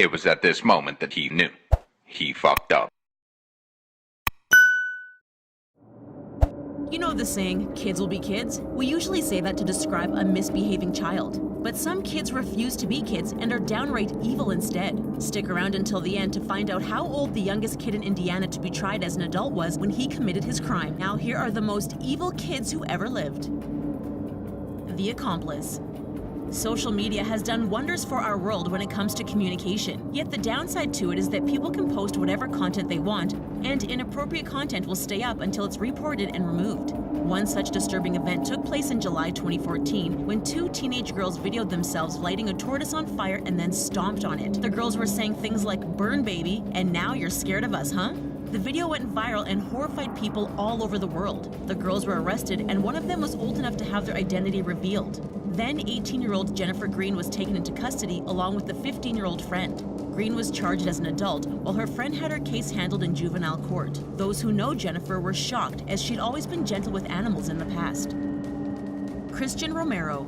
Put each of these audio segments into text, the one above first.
It was at this moment that he knew. He fucked up. You know the saying, kids will be kids? We usually say that to describe a misbehaving child. But some kids refuse to be kids and are downright evil instead. Stick around until the end to find out how old the youngest kid in Indiana to be tried as an adult was when he committed his crime. Now here are the most evil kids who ever lived. The accomplice. Social media has done wonders for our world when it comes to communication. Yet the downside to it is that people can post whatever content they want, and inappropriate content will stay up until it's reported and removed. One such disturbing event took place in July 2014 when two teenage girls videoed themselves lighting a tortoise on fire and then stomped on it. The girls were saying things like, "Burn, baby, and now you're scared of us, huh?" The video went viral and horrified people all over the world. The girls were arrested, and one of them was old enough to have their identity revealed. Then 18-year-old Jennifer Green was taken into custody along with the 15-year-old friend. Green was charged as an adult, while her friend had her case handled in juvenile court. Those who know Jennifer were shocked, as she'd always been gentle with animals in the past. Christian Romero.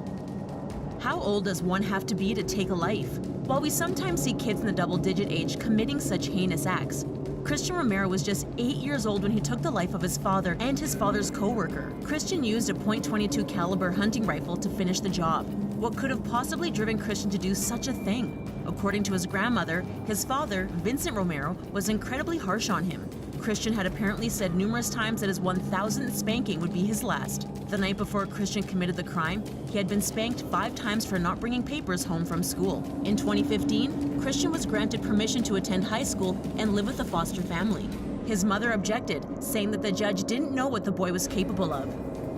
How old does one have to be to take a life? While we sometimes see kids in the double-digit age committing such heinous acts, Christian Romero was just 8 years old when he took the life of his father and his father's co-worker. Christian used a .22 caliber hunting rifle to finish the job. What could have possibly driven Christian to do such a thing? According to his grandmother, his father, Vincent Romero, was incredibly harsh on him. Christian had apparently said numerous times that his 1,000th spanking would be his last. The night before Christian committed the crime, he had been spanked 5 times for not bringing papers home from school. In 2015, Christian was granted permission to attend high school and live with a foster family. His mother objected, saying that the judge didn't know what the boy was capable of.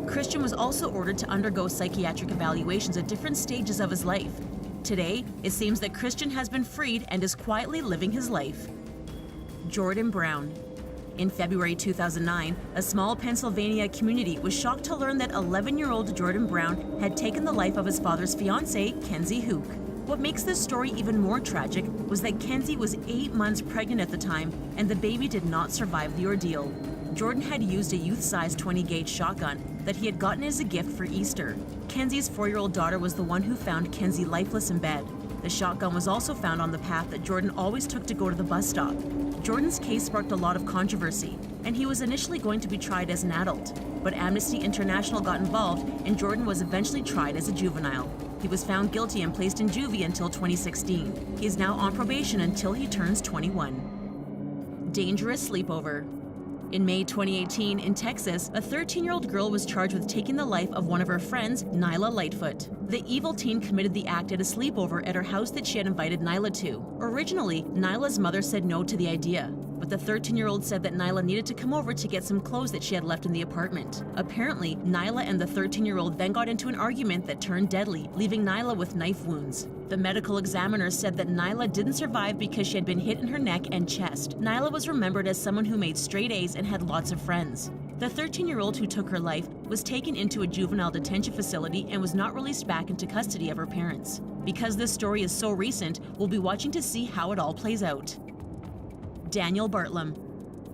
Christian was also ordered to undergo psychiatric evaluations at different stages of his life. Today, it seems that Christian has been freed and is quietly living his life. Jordan Brown. In February 2009, a small Pennsylvania community was shocked to learn that 11-year-old Jordan Brown had taken the life of his father's fiancée, Kenzie Hook. What makes this story even more tragic was that Kenzie was 8 months pregnant at the time, and the baby did not survive the ordeal. Jordan had used a youth-sized 20-gauge shotgun that he had gotten as a gift for Easter. Kenzie's 4-year-old daughter was the one who found Kenzie lifeless in bed. The shotgun was also found on the path that Jordan always took to go to the bus stop. Jordan's case sparked a lot of controversy, and he was initially going to be tried as an adult. But Amnesty International got involved, and Jordan was eventually tried as a juvenile. He was found guilty and placed in juvie until 2016. He is now on probation until he turns 21. Dangerous sleepover. In May 2018, in Texas, a 13-year-old girl was charged with taking the life of one of her friends, Nyla Lightfoot. The evil teen committed the act at a sleepover at her house that she had invited Nyla to. Originally, Nyla's mother said no to the idea, but the 13-year-old said that Nyla needed to come over to get some clothes that she had left in the apartment. Apparently, Nyla and the 13-year-old then got into an argument that turned deadly, leaving Nyla with knife wounds. The medical examiner said that Nyla didn't survive because she had been hit in her neck and chest. Nyla was remembered as someone who made straight A's and had lots of friends. The 13-year-old who took her life was taken into a juvenile detention facility and was not released back into custody of her parents. Because this story is so recent, we'll be watching to see how it all plays out. Daniel Bartlam.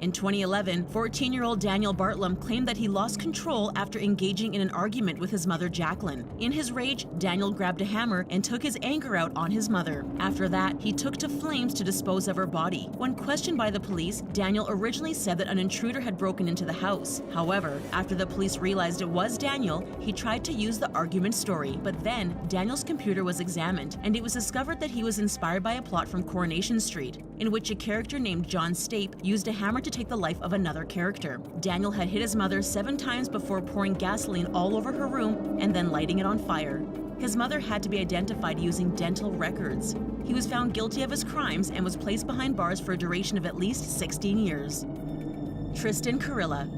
In 2011, 14-year-old Daniel Bartlam claimed that he lost control after engaging in an argument with his mother, Jacqueline. In his rage, Daniel grabbed a hammer and took his anger out on his mother. After that, he took to flames to dispose of her body. When questioned by the police, Daniel originally said that an intruder had broken into the house. However, after the police realized it was Daniel, he tried to use the argument story. But then, Daniel's computer was examined, and it was discovered that he was inspired by a plot from Coronation Street, in which a character named John Stape used a hammer to take the life of another character. Daniel had hit his mother 7 times before pouring gasoline all over her room and then lighting it on fire. His mother had to be identified using dental records. He was found guilty of his crimes and was placed behind bars for a duration of at least 16 years. Tristan Kurilla.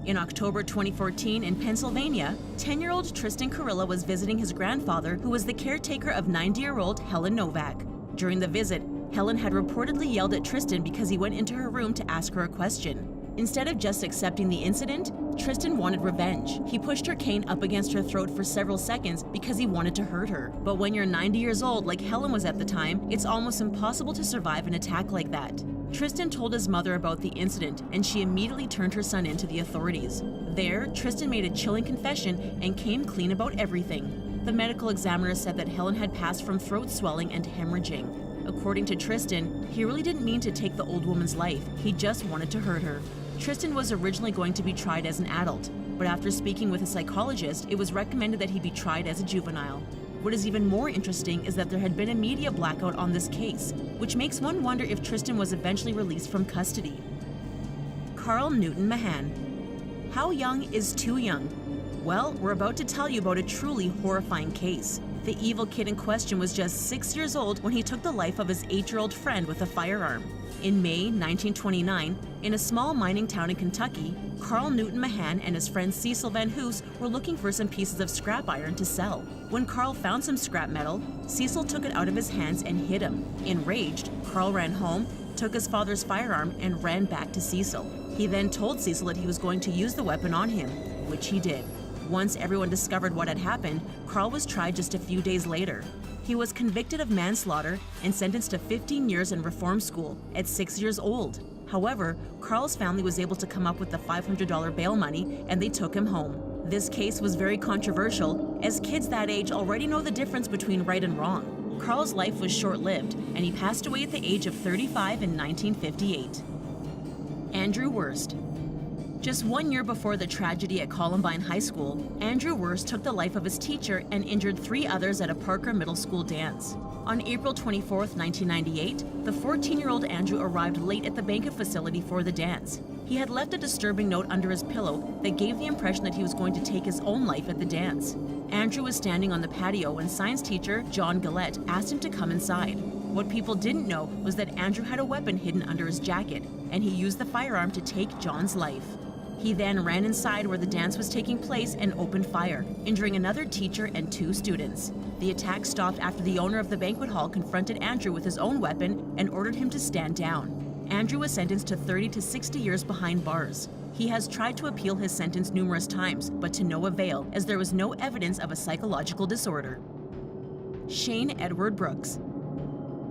In October 2014 in Pennsylvania, 10-year-old Tristan Kurilla was visiting his grandfather, who was the caretaker of 90-year-old Helen Novak. During the visit, Helen had reportedly yelled at Tristan because he went into her room to ask her a question. Instead of just accepting the incident, Tristan wanted revenge. He pushed her cane up against her throat for several seconds because he wanted to hurt her. But when you're 90 years old, like Helen was at the time, it's almost impossible to survive an attack like that. Tristan told his mother about the incident, and she immediately turned her son in to the authorities. There, Tristan made a chilling confession and came clean about everything. The medical examiner said that Helen had passed from throat swelling and hemorrhaging. According to Tristan, he really didn't mean to take the old woman's life, he just wanted to hurt her. Tristan was originally going to be tried as an adult, but after speaking with a psychologist, it was recommended that he be tried as a juvenile. What is even more interesting is that there had been a media blackout on this case, which makes one wonder if Tristan was eventually released from custody. Carl Newton Mahan. How young is too young? Well, we're about to tell you about a truly horrifying case. The evil kid in question was just 6 years old when he took the life of his 8-year-old friend with a firearm. In May 1929, in a small mining town in Kentucky, Carl Newton Mahan and his friend Cecil Van Hoos were looking for some pieces of scrap iron to sell. When Carl found some scrap metal, Cecil took it out of his hands and hit him. Enraged, Carl ran home, took his father's firearm, and ran back to Cecil. He then told Cecil that he was going to use the weapon on him, which he did. Once everyone discovered what had happened, Carl was tried just a few days later. He was convicted of manslaughter and sentenced to 15 years in reform school at 6 years old. However, Carl's family was able to come up with the $500 bail money and they took him home. This case was very controversial, as kids that age already know the difference between right and wrong. Carl's life was short-lived, and he passed away at the age of 35 in 1958. Andrew Worst. Just 1 year before the tragedy at Columbine High School, Andrew Worst took the life of his teacher and injured 3 others at a Parker Middle School dance. On April 24, 1998, the 14-year-old Andrew arrived late at the banquet facility for the dance. He had left a disturbing note under his pillow that gave the impression that he was going to take his own life at the dance. Andrew was standing on the patio when science teacher John Gillette asked him to come inside. What people didn't know was that Andrew had a weapon hidden under his jacket, and he used the firearm to take John's life. He then ran inside where the dance was taking place and opened fire, injuring another teacher and 2 students. The attack stopped after the owner of the banquet hall confronted Andrew with his own weapon and ordered him to stand down. Andrew was sentenced to 30 to 60 years behind bars. He has tried to appeal his sentence numerous times, but to no avail, as there was no evidence of a psychological disorder. Shane Edward Brooks.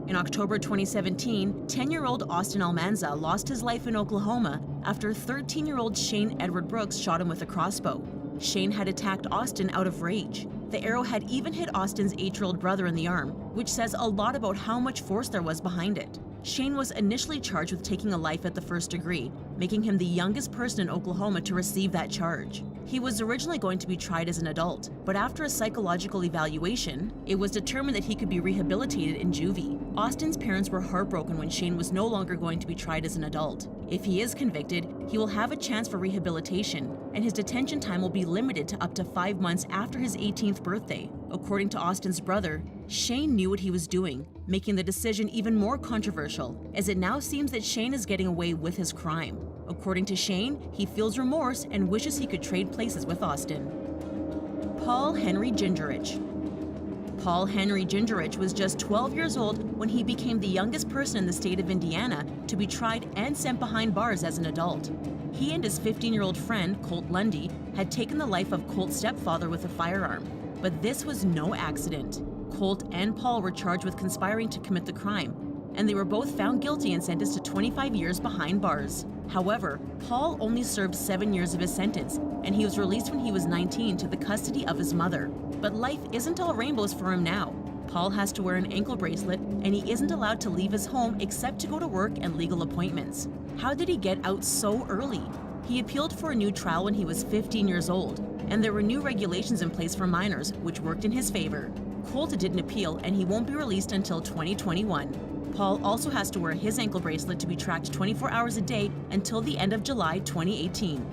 In October 2017, 10-year-old Austin Almanza lost his life in Oklahoma after 13-year-old Shane Edward Brooks shot him with a crossbow. Shane had attacked Austin out of rage. The arrow had even hit Austin's 8-year-old brother in the arm, which says a lot about how much force there was behind it. Shane was initially charged with taking a life at the first degree, making him the youngest person in Oklahoma to receive that charge. He was originally going to be tried as an adult, but after a psychological evaluation, it was determined that he could be rehabilitated in juvie. Austin's parents were heartbroken when Shane was no longer going to be tried as an adult. If he is convicted, he will have a chance for rehabilitation, and his detention time will be limited to up to 5 months after his 18th birthday. According to Austin's brother, Shane knew what he was doing, making the decision even more controversial, as it now seems that Shane is getting away with his crime. According to Shane, he feels remorse and wishes he could trade places with Austin. Paul Henry Gingerich. Paul Henry Gingerich was just 12 years old when he became the youngest person in the state of Indiana to be tried and sent behind bars as an adult. He and his 15-year-old friend, Colt Lundy, had taken the life of Colt's stepfather with a firearm. But this was no accident. Colt and Paul were charged with conspiring to commit the crime, and they were both found guilty and sentenced to 25 years behind bars. However, Paul only served 7 years of his sentence, and he was released when he was 19 to the custody of his mother. But life isn't all rainbows for him now. Paul has to wear an ankle bracelet, and he isn't allowed to leave his home except to go to work and legal appointments. How did he get out so early? He appealed for a new trial when he was 15 years old, and there were new regulations in place for minors, which worked in his favor. Colt didn't appeal, and he won't be released until 2021. Paul also has to wear his ankle bracelet to be tracked 24 hours a day until the end of July 2018.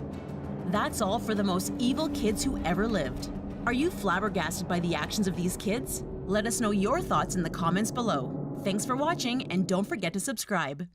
That's all for the most evil kids who ever lived. Are you flabbergasted by the actions of these kids? Let us know your thoughts in the comments below. Thanks for watching, and don't forget to subscribe.